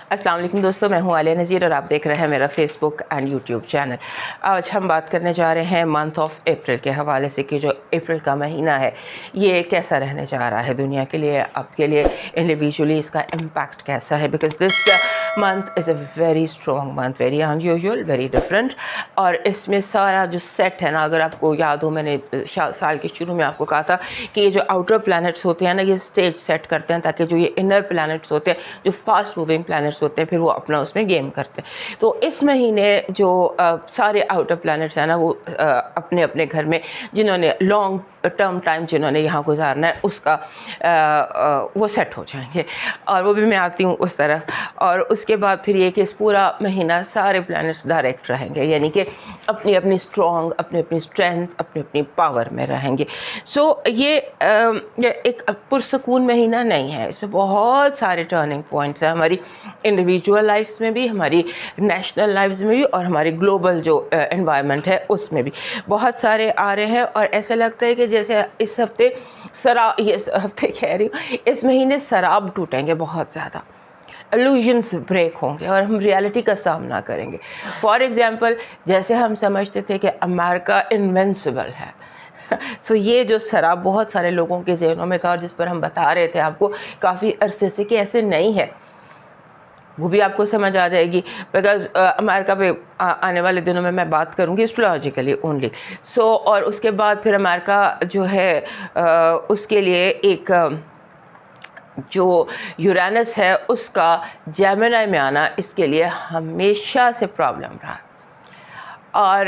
अस्सलाम वालेकुम दोस्तों, मैं हूं आलिया नज़ीर और आप देख रहे हैं मेरा फेसबुक एंड यूट्यूब चैनल। आज हम बात करने जा रहे हैं मंथ ऑफ अप्रैल के हवाले से कि जो अप्रैल का महीना है ये कैसा रहने जा रहा है दुनिया के लिए, आपके लिए इंडिविजुअली इसका इम्पैक्ट कैसा है। Because this month is a very strong month, very unusual, very different. और इसमें सारा जो सेट है ना, अगर आपको याद हो मैंने साल के शुरू में आपको कहा था कि ये जो आउटर प्लैनेट्स होते हैं ना, ये स्टेज सेट करते हैं ताकि जो ये इनर प्लैनेट्स होते हैं, जो फास्ट मूविंग प्लैनेट्स होते हैं, फिर वो अपना उसमें गेम करते हैं। तो इस महीने जो सारे आउटर प्लैनेट्स हैं ना, वो अपने अपने घर में जिन्होंने लॉन्ग टर्म टाइम जिन्होंने यहाँ गुजारना है उसका वो सेट हो जाएंगे। और वो भी मैं आती हूँ उस तरफ। और उसके बाद फिर ये कि इस पूरा महीना सारे प्लैनेट्स डायरेक्ट रहेंगे, यानी कि अपनी अपनी स्ट्रॉन्ग, अपनी अपनी स्ट्रेंथ, अपनी अपनी पावर में रहेंगे। सो ये एक पुरसकून महीना नहीं है, इसमें बहुत सारे टर्निंग पॉइंट्स हैं हमारी इंडिविजुअल लाइफ्स में भी, हमारी नेशनल लाइफ्स में भी, और हमारी ग्लोबल जो एनवायरनमेंट है उसमें भी बहुत सारे आ रहे हैं। और ऐसा लगता है कि जैसे इस हफ्ते ये हफ्ते कह रही हूँ, इस महीने शराब टूटेंगे बहुत ज़्यादा, इल्यूजन्स ब्रेक होंगे और हम रियलिटी का सामना करेंगे। फॉर एग्ज़ाम्पल, जैसे हम समझते थे कि अमेरिका इनविंसिबल है, सो ये जो शराब बहुत सारे लोगों के जहनों में था और जिस पर हम बता रहे थे आपको काफ़ी अरसे से कि ऐसे नहीं है, वो भी आपको समझ आ जाएगी। बिकॉज अमेरिका पे आने वाले दिनों में मैं बात करूँगी एस्ट्रोलॉजिकली ओनली। सो और उसके बाद फिर अमेरिका जो है उसके लिए एक जो यूरेनस है उसका जेमिनी में आना इसके लिए हमेशा से प्रॉब्लम रहा। और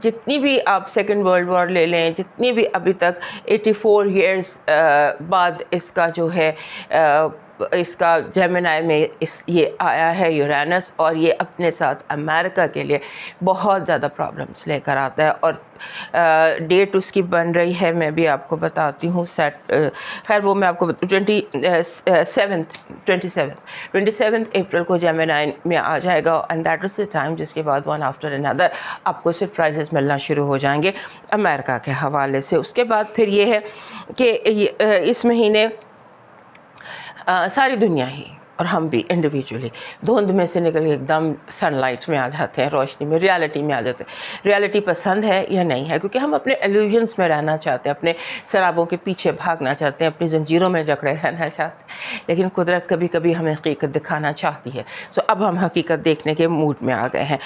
जितनी भी आप सेकेंड वर्ल्ड वॉर ले लें, जितनी भी अभी तक 84 ईयर्स बाद इसका जो है इसका जेमिनी में ये आया है यूरेनस, और ये अपने साथ अमेरिका के लिए बहुत ज़्यादा प्रॉब्लम्स लेकर आता है। और डेट उसकी बन रही है, मैं भी आपको बताती हूँ सेट। खैर वो मैं आपको 27 अप्रैल को जेमिनी में आ जाएगा, and that is the time जिसके बाद वन आफ्टर अनदर आपको सरप्राइजेस मिलना शुरू हो जाएंगे अमेरिका के हवाले से। उसके बाद फिर ये है कि इस महीने सारी दुनिया ही और हम भी इंडिविजुअली धुंध में से निकल के एकदम सनलाइट में आ जाते हैं, रोशनी में, रियलिटी में आ जाते हैं। रियलिटी पसंद है या नहीं है, क्योंकि हम अपने इल्यूजन्स में रहना चाहते हैं, अपने शराबों के पीछे भागना चाहते हैं, अपनी जंजीरों में जकड़े रहना चाहते हैं, लेकिन कुदरत कभी कभी हमें हकीकत दिखाना चाहती है। सो अब हम हकीकत देखने के मूड में आ गए हैं।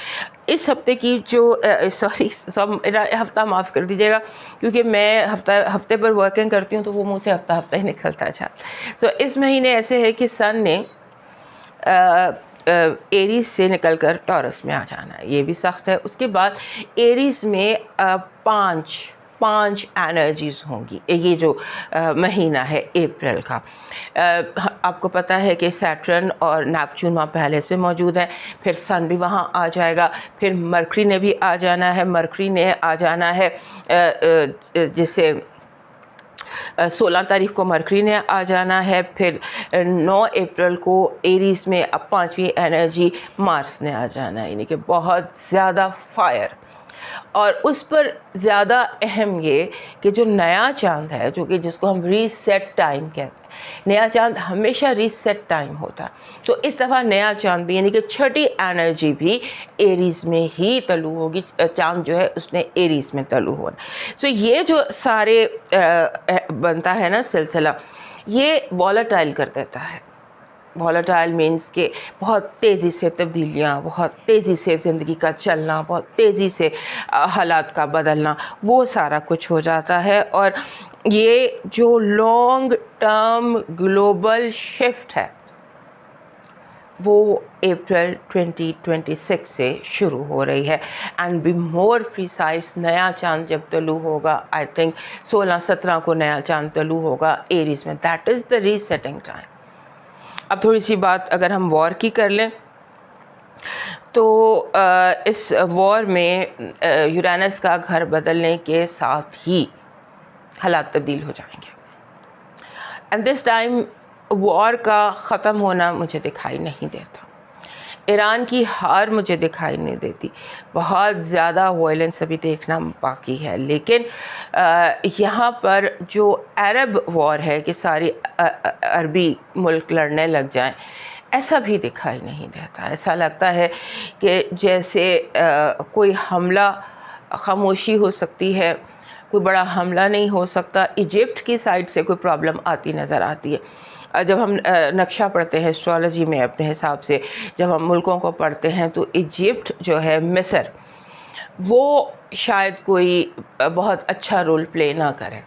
इस हफ्ते की जो सब हफ्ता माफ़ कर दीजिएगा, क्योंकि मैं हफ्ते पर वर्किंग करती हूँ तो वो मुँह से हफ्ता हफ्ता ही निकलता जाता। तो इस महीने ऐसे है कि सन ने एरीज से निकलकर टॉरस में आ जाना है, ये भी सख्त है। उसके बाद एरीज में पांच एनर्जीज होंगी ये जो महीना है अप्रैल का। आपको पता है कि सैटर्न और नेपच्यून वहाँ पहले से मौजूद है, फिर सन भी वहाँ आ जाएगा, फिर मरकरी ने भी आ जाना है। मरकरी ने आ जाना है जिसे 16 तारीख को मरकरी ने आ जाना है। फिर 9 अप्रैल को एरीज में अब पांचवी एनर्जी मार्स ने आ जाना है, यानी कि बहुत ज़्यादा फायर। और उस पर ज़्यादा अहम ये कि जो नया चांद है, जो कि जिसको हम रीसेट टाइम कहते हैं, नया चांद हमेशा रीसेट टाइम होता है, तो इस दफ़ा नया चांद भी, यानी कि छठी एनर्जी भी एरीज में ही तलू होगी। चांद जो है उसने एरीज में तलू होना। सो ये जो सारे बनता है ना सिलसिला, ये वॉलेटाइल कर देता है। वॉलेटाइल मीन्स के बहुत तेज़ी से तब्दीलियाँ, बहुत तेज़ी से ज़िंदगी का चलना, बहुत तेज़ी से हालात का बदलना, वो सारा कुछ हो जाता है। और ये जो लॉन्ग टर्म ग्लोबल शिफ्ट है वो अप्रैल 2026 से शुरू हो रही है। एंड बी मोर प्रिसाइज, नया चांद जब तलू होगा, आई थिंक 16-17 को नया चांद तलू होगा एरीज में, that is the resetting time. अब थोड़ी सी बात अगर हम वॉर की कर लें तो इस वॉर में यूरेनस का घर बदलने के साथ ही हालात तब्दील हो जाएंगे। एंड दिस टाइम वॉर का ख़त्म होना मुझे दिखाई नहीं देता, ईरान की हार मुझे दिखाई नहीं देती, बहुत ज़्यादा वायलेंस अभी देखना बाकी है। लेकिन यहाँ पर जो अरब वॉर है कि सारी अरबी मुल्क लड़ने लग जाएं, ऐसा भी दिखाई नहीं देता। ऐसा लगता है कि जैसे कोई हमला, खामोशी हो सकती है, कोई बड़ा हमला नहीं हो सकता। इजिप्ट की साइड से कोई प्रॉब्लम आती नज़र आती है। जब हम नक्शा पढ़ते हैं एस्ट्रोलॉजी में अपने हिसाब से, जब हम मुल्कों को पढ़ते हैं, तो इजिप्ट जो है, मिस्र, वो शायद कोई बहुत अच्छा रोल प्ले ना करे,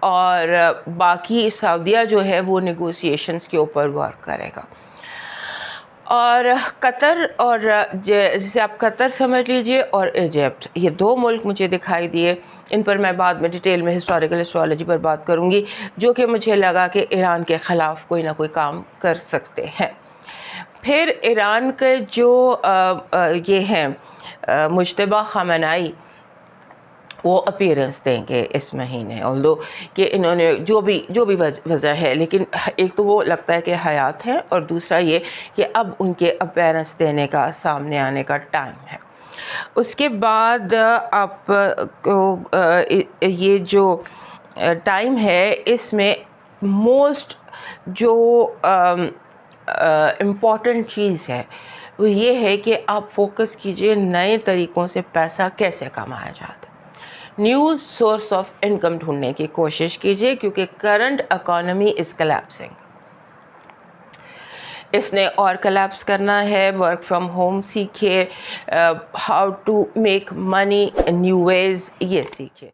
और बाकी सऊदीया जो है वो नेगोशिएशंस के ऊपर वर्क करेगा। और कतर, और जैसे आप कतर समझ लीजिए, और इजिप्ट, ये दो मुल्क मुझे दिखाई दिए। इन पर मैं बाद में डिटेल में हिस्टोरिकल एस्ट्रोलॉजी पर बात करूंगी, जो कि मुझे लगा कि ईरान के ख़िलाफ़ कोई ना कोई काम कर सकते हैं। फिर ईरान के जो ये हैं मुज्तबा ख़ामेनेई, वो अपीयरेंस देंगे इस महीने, ऑल्दो कि इन्होंने जो भी वजह है, लेकिन एक तो वो लगता है कि हयात है, और दूसरा ये कि अब उनके अपीयरेंस देने का, सामने आने का टाइम है। उसके बाद आपको ये जो टाइम है, इसमें मोस्ट जो इम्पॉर्टेंट चीज़ है वो ये है कि आप फोकस कीजिए नए तरीक़ों से पैसा कैसे कमाया जाता है। न्यू सोर्स ऑफ इनकम ढूंढने की कोशिश कीजिए, क्योंकि करंट इकोनॉमी इज़ कोलैप्सिंग। इसने और कोलैप्स करना है। वर्क फ्रॉम होम सीखिए, how to make money in new ways, ये सीखिए।